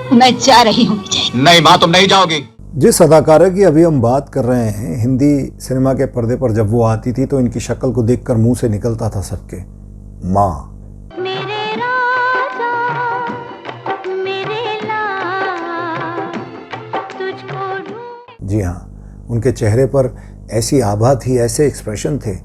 मैं जा रही हूँ विजय। नहीं माँ, तुम नहीं जाओगी। जिस अदाकारा की अभी हम बात कर रहे हैं, हिंदी सिनेमा के पर्दे पर जब वो आती थी तो इनकी शक्ल को देखकर मुंह से निकलता था सबके, माँ। जी हाँ, उनके चेहरे पर ऐसी आभा थी, ऐसे एक्सप्रेशन थे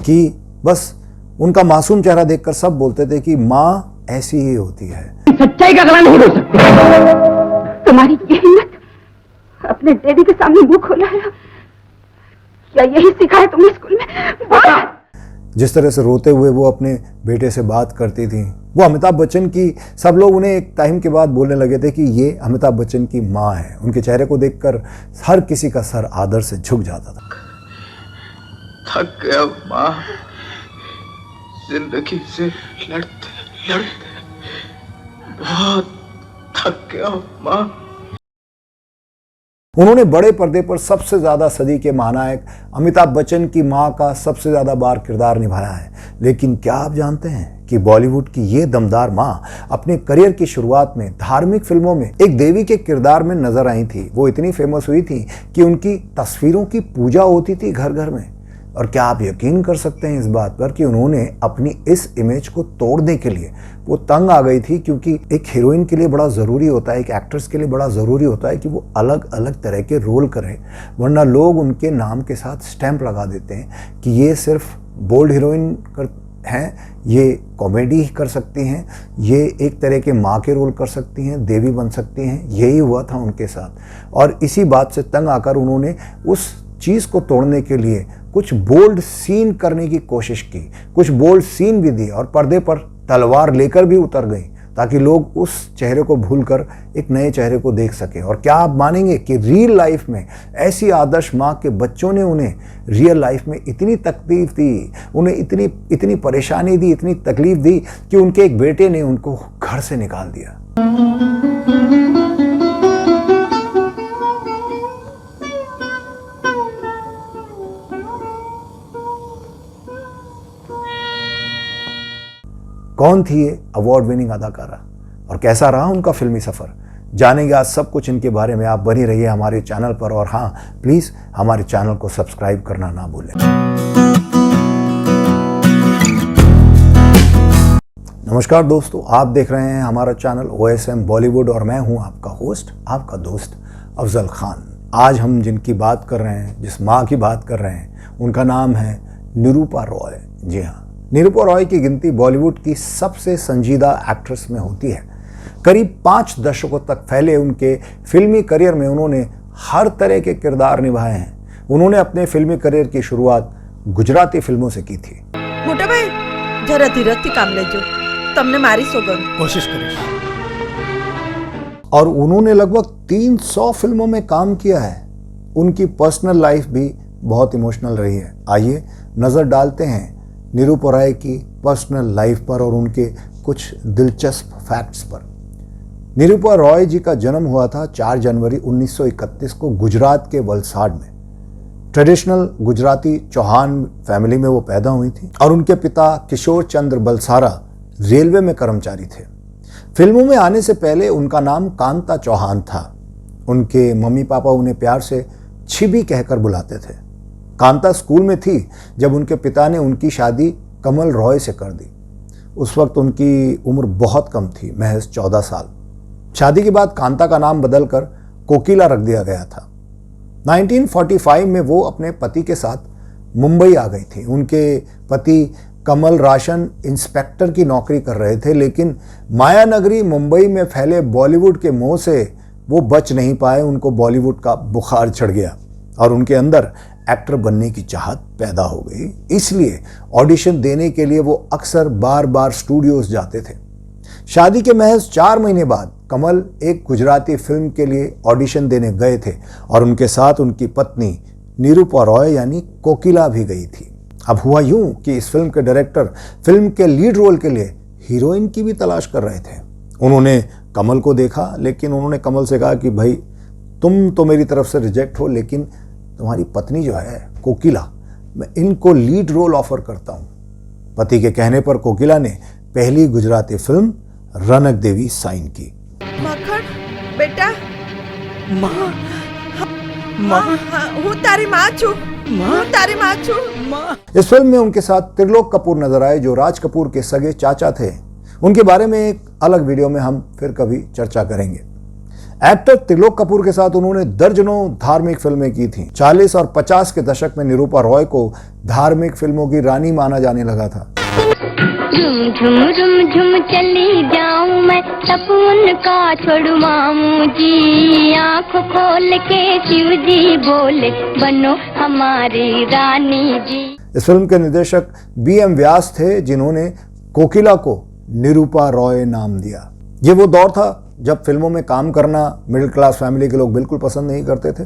कि बस उनका मासूम चेहरा देखकर सब बोलते थे कि माँ ऐसी ही होती है। सच्चाई का गला नहीं बोल सकते। तुम्हारी ये हिम्मत अपने डैडी के सामने मुंह खोला है, क्या यही सिखाया तुमने स्कूल में? जिस तरह से रोते हुए वो अपने बेटे से बात करती थी, वो अमिताभ बच्चन की, सब लोग उन्हें एक टाइम के बाद बोलने लगे थे कि ये अमिताभ बच्चन की माँ है। उनके चेहरे को देखकर हर किसी का सर आदर से झुक जाता था। थक गया माँ, जिंदगी से लड़ते लड़ते बहुत थक गया माँ। उन्होंने बड़े पर्दे पर सबसे ज्यादा सदी के महानायक अमिताभ बच्चन की मां का सबसे ज्यादा बार किरदार निभाया है। लेकिन क्या आप जानते हैं कि बॉलीवुड की ये दमदार मां अपने करियर की शुरुआत में धार्मिक फिल्मों में एक देवी के किरदार में नजर आई थी। वो इतनी फेमस हुई थी कि उनकी तस्वीरों की पूजा होती थी घर घर में। और क्या आप यकीन कर सकते हैं इस बात पर कि उन्होंने अपनी इस इमेज को तोड़ने के लिए वो तंग आ गई थी, क्योंकि एक हीरोइन के लिए बड़ा ज़रूरी होता है, एक एक्ट्रेस के लिए बड़ा ज़रूरी होता है कि वो अलग अलग तरह के रोल करें, वरना लोग उनके नाम के साथ स्टैंप लगा देते हैं कि ये सिर्फ बोल्ड हीरोइन हैं, ये कॉमेडी ही कर सकती हैं, ये एक तरह के माँ के रोल कर सकती हैं, देवी बन सकती हैं। यही हुआ था उनके साथ। और इसी बात से तंग आकर उन्होंने उस चीज़ को तोड़ने के लिए कुछ बोल्ड सीन करने की कोशिश की, कुछ बोल्ड सीन भी दी और पर्दे पर तलवार लेकर भी उतर गई, ताकि लोग उस चेहरे को भूलकर एक नए चेहरे को देख सकें। और क्या आप मानेंगे कि रियल लाइफ में ऐसी आदर्श माँ के बच्चों ने उन्हें रियल लाइफ में इतनी तकलीफ दी, उन्हें इतनी परेशानी दी, इतनी तकलीफ दी कि उनके एक बेटे ने उनको घर से निकाल दिया। कौन थी ये अवार्ड विनिंग अदाकारा और कैसा रहा उनका फिल्मी सफर, जानेंगे आज सब कुछ इनके बारे में। आप बनी रहिए हमारे चैनल पर और हाँ, प्लीज हमारे चैनल को सब्सक्राइब करना ना भूलें। नमस्कार दोस्तों, आप देख रहे हैं हमारा चैनल OSM बॉलीवुड और मैं हूं आपका होस्ट, आपका दोस्त अफजल खान। आज हम जिनकी बात कर रहे हैं, जिस माँ की बात कर रहे हैं, उनका नाम है निरूपा रॉय। जी हाँ, निरूपा रॉय की गिनती बॉलीवुड की सबसे संजीदा एक्ट्रेस में होती है। करीब 5 दशकों तक फैले उनके फिल्मी करियर में उन्होंने हर तरह के किरदार निभाए हैं। उन्होंने अपने फिल्मी करियर की शुरुआत गुजराती फिल्मों से की थी। मोटा भाई जरा धीरज थी काम लेजो, तमने मारी सोगन। कोशिश करिए। और उन्होंने लगभग 300 फिल्मों में काम किया है। उनकी पर्सनल लाइफ भी बहुत इमोशनल रही है। आइए नजर डालते हैं निरूपा रॉय की पर्सनल लाइफ पर और उनके कुछ दिलचस्प फैक्ट्स पर। निरूपा रॉय जी का जन्म हुआ था 4 जनवरी 1931 को गुजरात के वलसाड में। ट्रेडिशनल गुजराती चौहान फैमिली में वो पैदा हुई थी और उनके पिता किशोर चंद्र बलसारा रेलवे में कर्मचारी थे। फिल्मों में आने से पहले उनका नाम कांता चौहान था। उनके मम्मी पापा उन्हें प्यार से छिबी कहकर बुलाते थे। कांता स्कूल में थी जब उनके पिता ने उनकी शादी कमल रॉय से कर दी। उस वक्त उनकी उम्र बहुत कम थी, महज 14 साल। शादी के बाद कांता का नाम बदलकर कोकिला रख दिया गया था। 1945 में वो अपने पति के साथ मुंबई आ गई थी। उनके पति कमल राशन इंस्पेक्टर की नौकरी कर रहे थे, लेकिन माया नगरी मुंबई में फैले बॉलीवुड के मोह से वो बच नहीं पाए। उनको बॉलीवुड का बुखार चढ़ गया और उनके अंदर एक्टर बनने की चाहत पैदा हो गई। इसलिए ऑडिशन देने के लिए वो अक्सर बार बार स्टूडियोज जाते थे। शादी के महज 4 महीने बाद कमल एक गुजराती फिल्म के लिए ऑडिशन देने गए थे और उनके साथ उनकी पत्नी निरूपा रॉय यानी कोकिला भी गई थी। अब हुआ यूं कि इस फिल्म के डायरेक्टर फिल्म के लीड रोल के लिए हीरोइन की भी तलाश कर रहे थे। उन्होंने कमल को देखा, लेकिन उन्होंने कमल से कहा कि भाई तुम तो मेरी तरफ से रिजेक्ट हो, लेकिन तुम्हारी पत्नी जो है कोकिला, मैं इनको लीड रोल ऑफर करता हूं। पति के कहने पर कोकिला ने पहली गुजराती फिल्म रनक देवी साइन की। मक्खन બેટા માં હા, હું તારી માં છું હું તારી માં છું इस फिल्म में उनके साथ त्रिलोक कपूर नजर आए जो राज कपूर के सगे चाचा थे। उनके बारे में एक अलग वीडियो में हम फिर कभी चर्चा करेंगे। एक्टर त्रिलोक कपूर के साथ उन्होंने दर्जनों धार्मिक फिल्में की थी। 40 और 50 के दशक में निरूपा रॉय को धार्मिक फिल्मों की रानी माना जाने लगा था। झुम झुम झुम झुम चली जाऊं मैं सपन का छोड़ू मामू जी, आँख खोल के शिव जी बोले बनो हमारी रानी जी। इस फिल्म के निर्देशक BM व्यास थे जिन्होंने कोकिला को निरूपा रॉय नाम दिया। ये वो दौर था जब फिल्मों में काम करना मिडिल क्लास फैमिली के लोग बिल्कुल पसंद नहीं करते थे।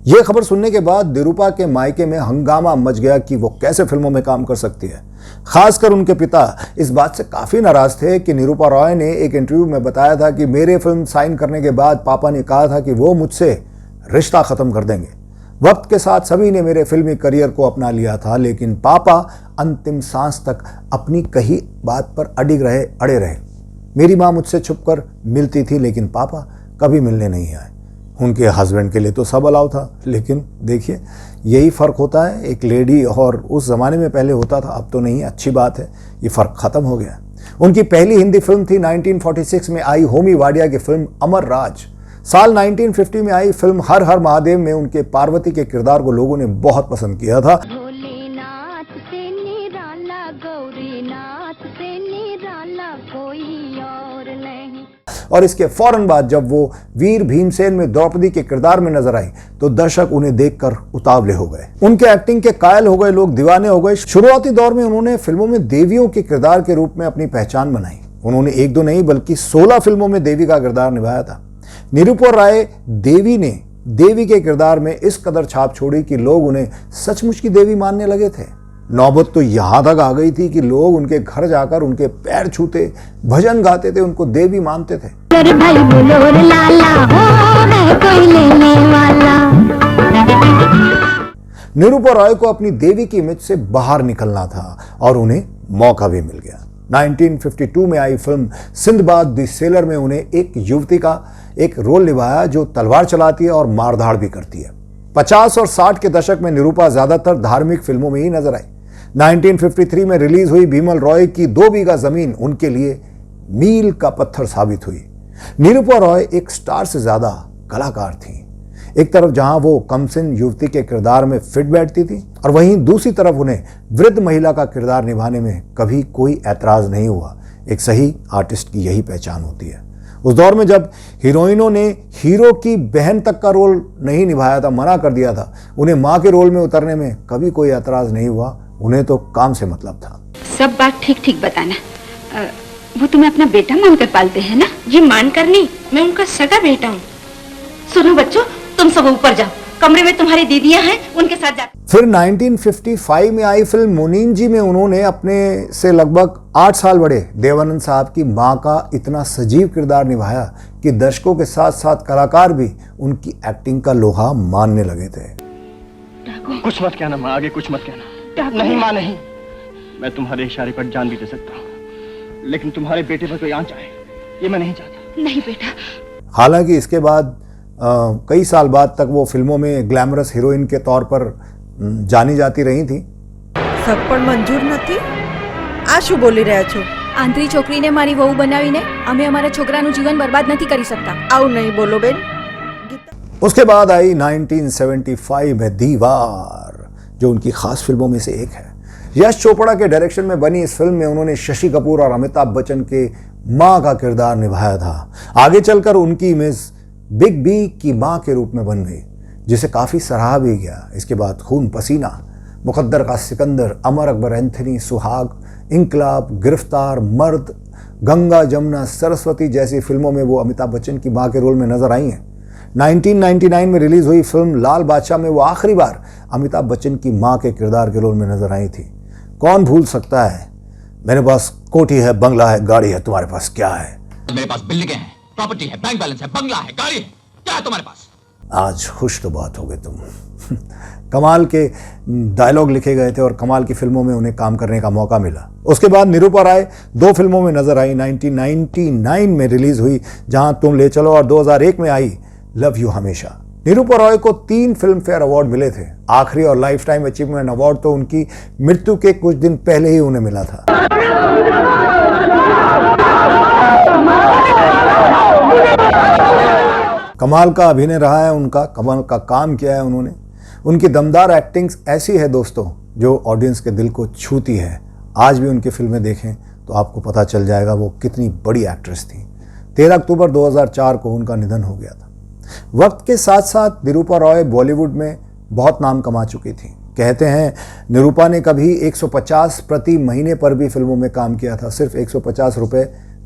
यह खबर सुनने के बाद निरूपा के मायके में हंगामा मच गया कि वो कैसे फिल्मों में काम कर सकती है। खासकर उनके पिता इस बात से काफी नाराज थे कि निरूपा रॉय ने एक इंटरव्यू में बताया था कि मेरे फिल्म साइन करने के बाद पापा ने कहा था कि वो मुझसे रिश्ता खत्म कर देंगे। वक्त के साथ सभी ने मेरे फिल्मी करियर को अपना लिया था, लेकिन पापा अंतिम सांस तक अपनी कही बात पर अड़े रहे। मेरी माँ मुझसे छुपकर मिलती थी, लेकिन पापा कभी मिलने नहीं आए। उनके हस्बैंड के लिए तो सब अलाउ था, लेकिन देखिए यही फ़र्क होता है, एक लेडी और उस ज़माने में पहले होता था, अब तो नहीं। अच्छी बात है, ये फ़र्क ख़त्म हो गया। उनकी पहली हिंदी फिल्म थी 1946 में आई होमी वाडिया की फिल्म अमर राज। साल 1950 में आई फिल्म हर हर महादेव में उनके पार्वती के किरदार को लोगों ने बहुत पसंद किया था। भोलेनाथ से निराला गौरीनाथ से निराला कोई और नहीं। और इसके फौरन बाद जब वो वीर भीमसेन में द्रौपदी के किरदार में नजर आई तो दर्शक उन्हें देखकर उतावले हो गए। उनके एक्टिंग के कायल हो गए लोग, दीवाने हो गए। शुरुआती दौर में उन्होंने फिल्मों में देवियों के किरदार के रूप में अपनी पहचान बनाई। उन्होंने एक दो नहीं बल्कि 16 फिल्मों में देवी का किरदार निभाया था। निरूपा रॉय देवी के किरदार में इस कदर छाप छोड़ी कि लोग उन्हें सचमुच की देवी मानने लगे थे। नौबत तो यहां तक आ गई थी कि लोग उनके घर जाकर उनके पैर छूते, भजन गाते थे, उनको देवी मानते थे। भाई बोलो रे लाला हो है कोई लेने वाला। निरूपा रॉय को अपनी देवी की इमेज से बाहर निकलना था और उन्हें मौका भी मिल गया। 1952 में आई फिल्म सिंदबाद द सेलर में उन्हें एक युवती का एक रोल निभाया जो तलवार चलाती है और मारधाड़ भी करती है। 50 और 60 के दशक में निरूपा ज्यादातर धार्मिक फिल्मों में ही नजर आई। 1953 में रिलीज हुई भीमल रॉय की 2 बीघा जमीन उनके लिए मील का पत्थर साबित हुई। निरूपा रॉय एक स्टार से ज्यादा कलाकार थी। एक तरफ जहां वो कमसिन युवती के किरदार में फिट बैठती थी और वहीं दूसरी तरफ उन्हें वृद्ध महिला का किरदार निभाने में कभी कोई ऐतराज नहीं हुआ। एक सही आर्टिस्ट की यही पहचान होती है। उस दौर में जब हीरोइनों ने हीरो की बहन तक का रोल नहीं निभाया था, मना कर दिया था, उन्हें माँ के रोल में उतरने में कभी कोई ऐतराज नहीं हुआ। उन्हें तो काम से मतलब था। सब बात ठीक ठीक बताना। वो तुम्हें अपना बेटा मानकर पालते हैं ना? जी मानकर नहीं, मैं उनका सगा बेटा हूँ। सुनो बच्चों, तुम सब ऊपर जाओ, कमरे में तुम्हारी दीदियां हैं, उनके साथ जाओ। फिर 1955 में आई फिल्म मुनीम जी में उन्होंने अपने से लगभग 8 साल बड़े देवानंद साहब की मां का इतना सजीव किरदार निभाया कि दर्शकों के साथ साथ कलाकार भी उनकी एक्टिंग का लोहा मानने लगे थे। कुछ मत कहना माँ, आगे कुछ मत कहना। नहीं माँ नहीं, मैं तुम्हारे इशारे पर जान भी दे सकता हूँ, लेकिन तुम्हारे बेटे पर कोई आंच आए ये मैं नहीं चाहता। नहीं बेटा। हालांकि इसके बाद कई साल बाद तक वो फिल्मों में ग्लैमरस हीरोइन के तौर पर जानी जाती रही थी। सब पण मंजूर નથી। આ શું બોલી રહ્યા છો? આંતરી છોકરીને મારી વહુ બનાવીને અમે અમારા છોકરાનું જીવન બરબાદ નથી કરી सकता। આવું નહીં બોલો બેન। उसके बाद आई 1975 में दीवार, जो उनकी खास फिल्मों में से एक है। यश चोपड़ा के डायरेक्शन में बनी इस फिल्म में उन्होंने शशि कपूर और अमिताभ बच्चन के मां का किरदार निभाया था। आगे चलकर उनकी इमेज बिग बी की मां के रूप में बन गई, जिसे काफी सराहा भी गया। इसके बाद खून पसीना, मुकद्दर का सिकंदर, अमर अकबर एंथनी, सुहाग, इंकलाब, गिरफ्तार, मर्द, गंगा जमुना, सरस्वती जैसी फिल्मों में वो अमिताभ बच्चन की मां के रोल में नजर आई हैं। 1999 में रिलीज हुई फिल्म लाल बादशाह में वो आखिरी बार अमिताभ बच्चन की मां के किरदार के रोल में नजर आई थी। कौन भूल सकता है, मेरे पास कोठी है, बंगला है, गाड़ी है, तुम्हारे पास क्या है? मेरे पास बिल्डिंगें हैं, प्रॉपर्टी है, बैंक बैलेंस है, बंगला है, गाड़ी है, क्या है तुम्हारे पास? आज खुश तो बहुत हो गए तुम। कमाल के डायलॉग लिखे गए थे और कमाल की फिल्मों में उन्हें काम करने का मौका मिला। उसके बाद निरूपा राय 2 फिल्मों में नजर आई। 1999 में रिलीज हुई जहां तुम ले चलो और 2001 में आई लव यू हमेशा। निरूपा रॉय को 3 फिल्म फेयर अवार्ड मिले थे। आखिरी और लाइफ टाइम अचीवमेंट अवार्ड तो उनकी मृत्यु के कुछ दिन पहले ही उन्हें मिला था। कमाल का अभिनय रहा है उनका, कमाल का काम किया है उन्होंने। उनकी दमदार एक्टिंग ऐसी है दोस्तों जो ऑडियंस के दिल को छूती है। आज भी उनकी फिल्में देखें तो आपको पता चल जाएगा वो कितनी बड़ी एक्ट्रेस थी। 13 अक्टूबर 2004 को उनका निधन हो गया था। वक्त के साथ साथ निरूपा रॉय बॉलीवुड में बहुत नाम कमा चुकी थी। कहते हैं निरूपा ने कभी 150 प्रति महीने पर भी फिल्मों में काम किया था, सिर्फ 150 रुपए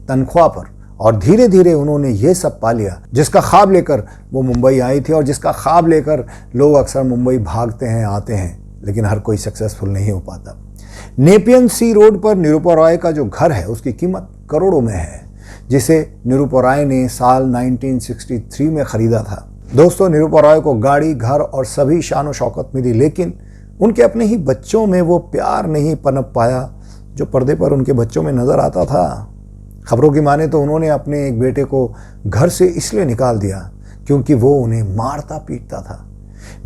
तनख्वाह पर। और धीरे धीरे उन्होंने ये सब पा लिया जिसका ख्वाब लेकर वो मुंबई आई थी और जिसका ख्वाब लेकर लोग अक्सर मुंबई भागते हैं, आते हैं, लेकिन हर कोई सक्सेसफुल नहीं हो पाता। नेपियन सी रोड पर निरूपा रॉय का जो घर है उसकी कीमत करोड़ों में है, जिसे निरूपा रॉय ने साल 1963 में खरीदा था। दोस्तों, निरूपा रॉय को गाड़ी, घर और सभी शान शौकत मिली, लेकिन उनके अपने ही बच्चों में वो प्यार नहीं पनप पाया जो पर्दे पर उनके बच्चों में नजर आता था। खबरों की माने तो उन्होंने अपने एक बेटे को घर से इसलिए निकाल दिया क्योंकि वो उन्हें मारता पीटता था।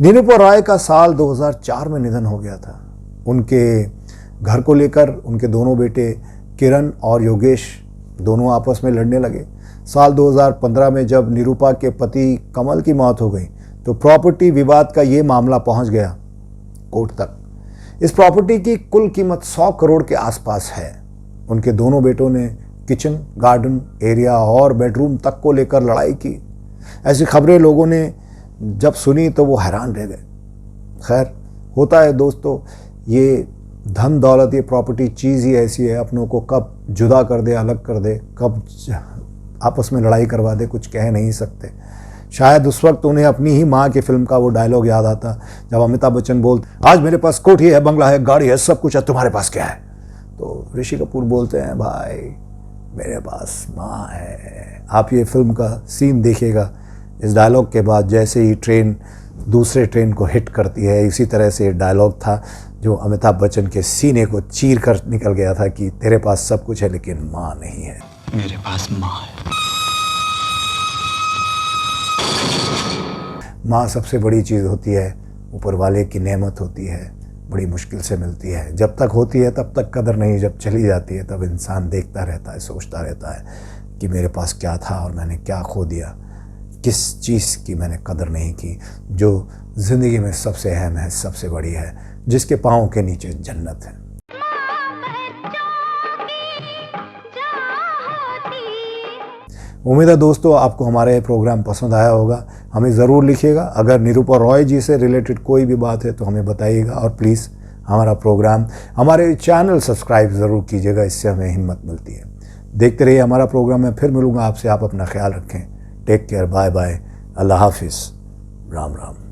निरूपा रॉय का साल 2004 में निधन हो गया था। उनके घर को लेकर उनके दोनों बेटे किरण और योगेश दोनों आपस में लड़ने लगे। साल 2015 में जब निरूपा के पति कमल की मौत हो गई तो प्रॉपर्टी विवाद का ये मामला पहुंच गया कोर्ट तक। इस प्रॉपर्टी की कुल कीमत 100 करोड़ के आसपास है। उनके दोनों बेटों ने किचन, गार्डन एरिया और बेडरूम तक को लेकर लड़ाई की। ऐसी खबरें लोगों ने जब सुनी तो वो हैरान रह गए। खैर, होता है दोस्तों, ये धन दौलत, ये प्रॉपर्टी चीज़ ही ऐसी है, अपनों को कब जुदा कर दे, अलग कर दे, कब आपस में लड़ाई करवा दे, कुछ कह नहीं सकते। शायद उस वक्त उन्हें अपनी ही माँ की फिल्म का वो डायलॉग याद आता जब अमिताभ बच्चन बोलते, आज मेरे पास कोठी है, बंगला है, गाड़ी है, सब कुछ है, तुम्हारे पास क्या है? तो ऋषि कपूर बोलते हैं, भाई मेरे पास माँ है। आप ये फिल्म का सीन देखिएगा, इस डायलॉग के बाद जैसे ही ट्रेन दूसरे ट्रेन को हिट करती है, इसी तरह से डायलॉग था जो अमिताभ बच्चन के सीने को चीर कर निकल गया था कि तेरे पास सब कुछ है लेकिन माँ नहीं है। मेरे पास माँ है। माँ सबसे बड़ी चीज़ होती है, ऊपर वाले की नेमत होती है, बड़ी मुश्किल से मिलती है। जब तक होती है तब तक कदर नहीं, जब चली जाती है तब इंसान देखता रहता है, सोचता रहता है कि मेरे पास क्या था और मैंने क्या खो दिया, किस चीज़ की मैंने कदर नहीं की, जो ज़िंदगी में सबसे अहम है, सबसे बड़ी है, जिसके पाँव के नीचे जन्नत है। उम्मीद है दोस्तों आपको हमारा ये प्रोग्राम पसंद आया होगा। हमें ज़रूर लिखिएगा। अगर निरूपा रॉय जी से रिलेटेड कोई भी बात है तो हमें बताइएगा और प्लीज़ हमारा प्रोग्राम, हमारे चैनल सब्सक्राइब ज़रूर कीजिएगा, इससे हमें हिम्मत मिलती है। देखते रहिए हमारा प्रोग्राम। मैं फिर मिलूँगा आपसे। आप अपना ख्याल रखें। टेक केयर, बाय बाय, अल्लाह हाफिज़, राम राम।